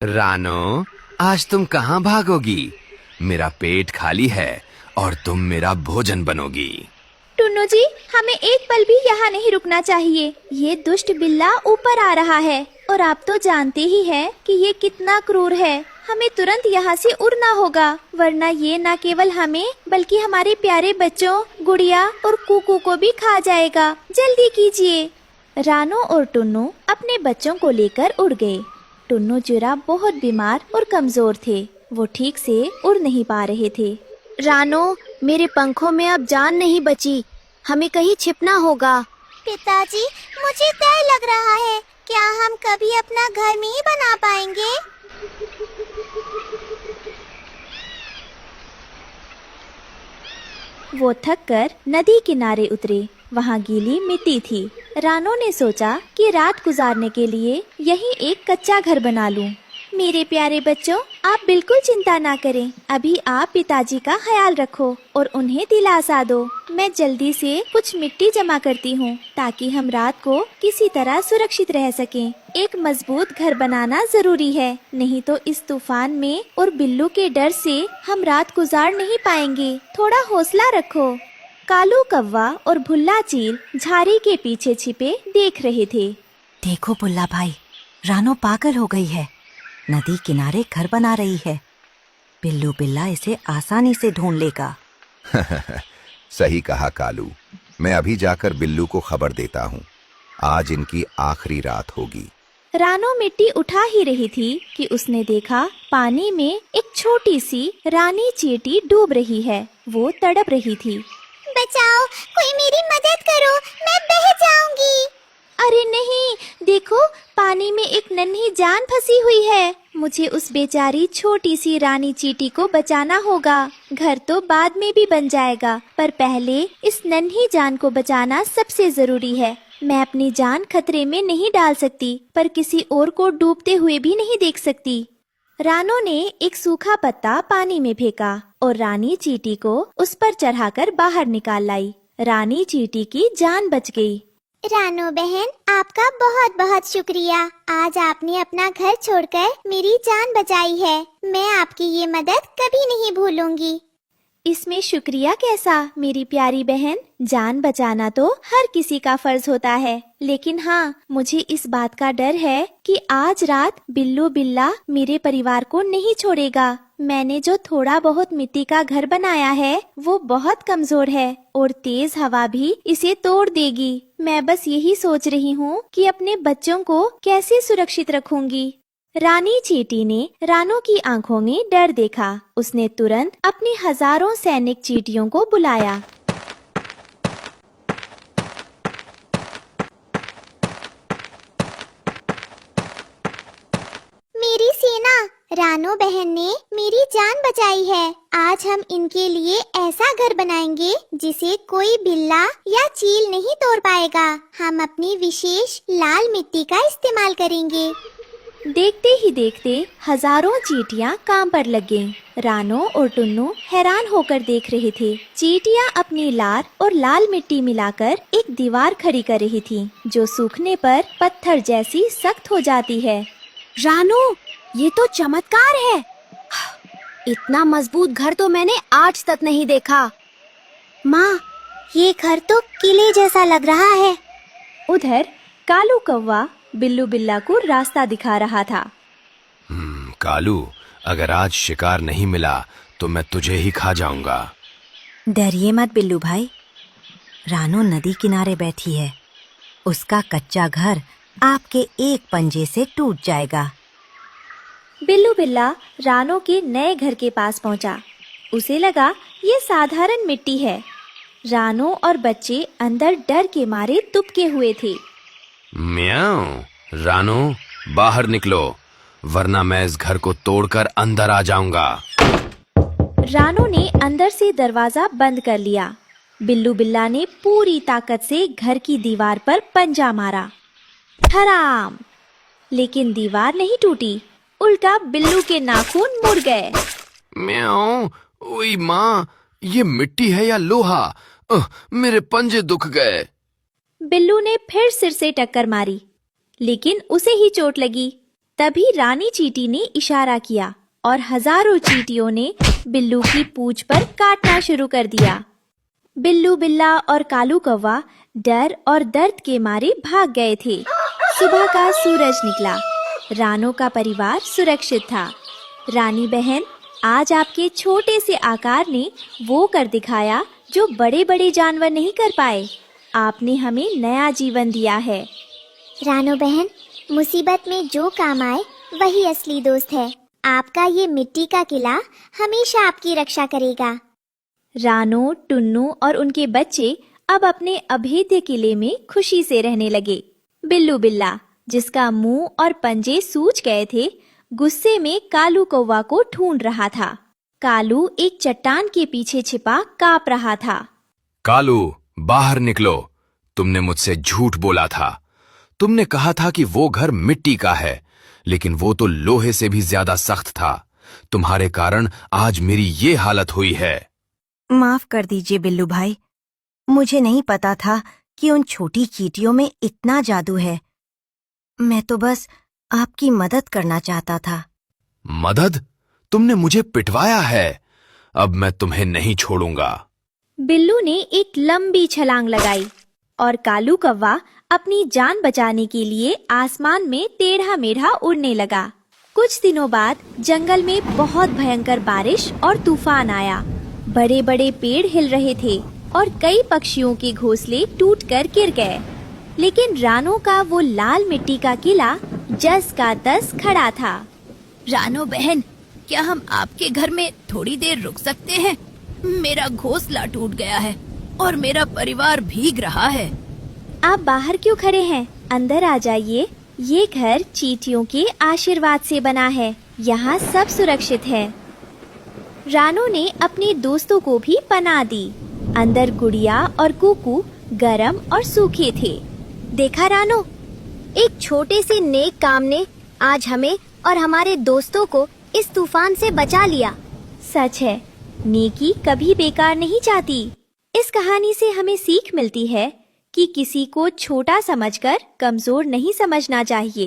रानो, आज तुम कहाँ भागोगी? मेरा पेट खाली है और तुम मेरा भोजन बनोगी। टुन्नू जी, हमें एक पल भी यहाँ नहीं रुकना चाहिए। ये दुष्ट बिल्ला ऊपर आ रहा है और आप तो जानते ही हैं कि ये कितना क्रूर है। हमें तुरंत यहाँ से उड़ना होगा, वरना ये न केवल हमें बल्कि हमारे प्यारे बच्चों, गुड़िया और कुकू को भी खा जाएगा। जल्दी कीजिए। रानो और टुन्नू अपने बच्चों को लेकर उड़ गए। टुन्नू जुरा बहुत बीमार और कमजोर थे। वो ठीक से उड़ नहीं पा रहे थे। रानो, मेरे पंखों में अब जान नहीं बची। हमें कहीं छिपना होगा। पिताजी, मुझे डर लग रहा है। क्या हम कभी अपना घर नहीं बना पाएंगे? वो थककर नदी किनारे उतरे। वहाँ गीली मिट्टी थी। रानो ने सोचा कि रात गुजारने के लिए यहीं एक कच्चा घर बना लूं। मेरे प्यारे बच्चों, आप बिल्कुल चिंता ना करें। अभी आप पिताजी का ख्याल रखो और उन्हें दिलासा दो। मैं जल्दी से कुछ मिट्टी जमा करती हूँ ताकि हम रात को किसी तरह सुरक्षित रह सकें। एक मजबूत घर बनाना जरूरी है, नहीं तो इस तूफान में और बिल्लू के डर से हम रात गुजार नहीं पाएंगे। थोड़ा हौसला रखो। कालू कौवा और भुल्ला चील झाड़ी के पीछे छिपे देख रहे थे। देखो बुल्ला भाई, रानो पागल हो गई है। नदी किनारे घर बना रही है। बिल्लू बिल्ला इसे आसानी से ढूंढ लेगा। सही कहा कालू। मैं अभी जाकर बिल्लू को खबर देता हूँ। आज इनकी आखिरी रात होगी। रानो मिट्टी उठा ही रही थी कि उसने देखा पानी में एक छोटी सी रानी चींटी डूब रही है। वो तड़प रही थी। बचाओ, कोई मेरी मदद करो, मैं बह जाऊंगी। अरे नहीं, देखो पानी में एक नन्ही जान फंसी हुई है। मुझे उस बेचारी छोटी सी रानी चींटी को बचाना होगा। घर तो बाद में भी बन जाएगा, पर पहले इस नन्ही जान को बचाना सबसे जरूरी है। मैं अपनी जान खतरे में नहीं डाल सकती, पर किसी और को डूबते हुए भी नहीं देख सकती। रानो ने एक सूखा पत्ता पानी में फेंका और रानी चींटी को उस पर चढ़ाकर बाहर निकाल लाई। रानी चींटी की जान बच गई। रानो बहन, आपका बहुत बहुत शुक्रिया। आज आपने अपना घर छोड़कर मेरी जान बचाई है। मैं आपकी ये मदद कभी नहीं भूलूंगी। इसमें शुक्रिया कैसा मेरी प्यारी बहन। जान बचाना तो हर किसी का फर्ज होता है, लेकिन हाँ, मुझे इस बात का डर है कि आज रात बिल्लू बिल्ला मेरे परिवार को नहीं छोड़ेगा। मैंने जो थोड़ा बहुत मिट्टी का घर बनाया है वो बहुत कमजोर है और तेज हवा भी इसे तोड़ देगी। मैं बस यही सोच रही हूँ कि अपने बच्चों को कैसे सुरक्षित रखूंगी। रानी चींटी ने रानो की आंखों में डर देखा। उसने तुरंत अपने हजारों सैनिक चींटियों को बुलाया। मेरी सेना, रानो बहन ने मेरी जान बचाई है। आज हम इनके लिए ऐसा घर बनाएंगे जिसे कोई बिल्ला या चील नहीं तोड़ पाएगा। हम अपनी विशेष लाल मिट्टी का इस्तेमाल करेंगे। देखते ही देखते हजारों चींटियां काम पर लग गईं। रानो और टुन्नू हैरान होकर देख रहे थे। चींटियां अपनी लार और लाल मिट्टी मिलाकर एक दीवार खड़ी कर रही थीं, जो सूखने पर पत्थर जैसी सख्त हो जाती है। रानो, ये तो चमत्कार है। इतना मजबूत घर तो मैंने आज तक नहीं देखा। माँ, ये घर तो किले जैसा लग रहा है। उधर कालू कौवा बिल्लू बिल्ला को रास्ता दिखा रहा था। कालू, अगर आज शिकार नहीं मिला तो मैं तुझे ही खा जाऊंगा। डरिए मत बिल्लू भाई। रानो नदी किनारे बैठी है। उसका कच्चा घर आपके एक पंजे से टूट जाएगा। बिल्लू बिल्ला रानो के नए घर के पास पहुंचा। उसे लगा ये साधारण मिट्टी है। रानो और बच्चे अंदर डर के मारे दुबके हुए थे। म्याऊ, रानो बाहर निकलो, वरना मैं इस घर को तोड़कर अंदर आ जाऊंगा। रानो ने अंदर से दरवाजा बंद कर लिया। बिल्लू बिल्ला ने पूरी ताकत से घर की दीवार पर पंजा मारा। ठराम! लेकिन दीवार नहीं टूटी, उल्टा बिल्लू के नाखून मुड़ गए। म्याऊ, ओई माँ, ये मिट्टी है या लोहा? मेरे पंजे दुख गए। बिल्लू ने फिर सिर से टक्कर मारी, लेकिन उसे ही चोट लगी। तभी रानी चींटी ने इशारा किया और हजारों चींटियों ने बिल्लू की पूंछ पर काटना शुरू कर दिया। बिल्लू बिल्ला और कालू कौवा डर और दर्द के मारे भाग गए थे। सुबह का सूरज निकला। रानो का परिवार सुरक्षित था। रानी बहन, आज आपके छोटे से आकार ने वो कर दिखाया जो बड़े बड़े जानवर नहीं कर पाए। आपने हमें नया जीवन दिया है। रानो बहन, मुसीबत में जो काम आए वही असली दोस्त है। आपका ये मिट्टी का किला हमेशा आपकी रक्षा करेगा। रानो, टुन्नू और उनके बच्चे अब अपने अभेद्य किले में खुशी से रहने लगे। बिल्लू बिल्ला, जिसका मुंह और पंजे सूज गए थे, गुस्से में कालू कौवा को ढूंढ रहा था। कालू एक चट्टान के पीछे छिपा कांप रहा था। कालू, बाहर निकलो। तुमने मुझसे झूठ बोला था। तुमने कहा था कि वो घर मिट्टी का है, लेकिन वो तो लोहे से भी ज्यादा सख्त था। तुम्हारे कारण आज मेरी ये हालत हुई है। माफ कर दीजिए बिल्लू भाई, मुझे नहीं पता था कि उन छोटी चींटियों में इतना जादू है। मैं तो बस आपकी मदद करना चाहता था। मदद? तुमने मुझे पिटवाया है। अब मैं तुम्हें नहीं छोड़ूंगा। बिल्लू ने एक लंबी छलांग लगाई और कालू कौवा अपनी जान बचाने के लिए आसमान में टेढ़ा मेढ़ा उड़ने लगा। कुछ दिनों बाद जंगल में बहुत भयंकर बारिश और तूफान आया। बड़े बड़े पेड़ हिल रहे थे और कई पक्षियों के घोंसले टूटकर गिर गए। लेकिन रानो का वो लाल मिट्टी का किला जस का तस खड़ा था। रानो बहन, क्या हम आपके घर में थोड़ी देर रुक सकते हैं? मेरा घोंसला टूट गया है और मेरा परिवार भीग रहा है। आप बाहर क्यों खड़े हैं? अंदर आ जाइए। ये घर चींटियों के आशीर्वाद से बना है। यहाँ सब सुरक्षित है। रानो ने अपने दोस्तों को भी पनाह दी। अंदर गुड़िया और कुकू गरम और सूखे थे। देखा रानो, एक छोटे से नेक काम ने आज हमें और हमारे दोस्तों को इस तूफान से बचा लिया। सच है, नेकी कभी बेकार नहीं जाती। इस कहानी से हमें सीख मिलती है कि किसी को छोटा समझकर कमजोर नहीं समझना चाहिए।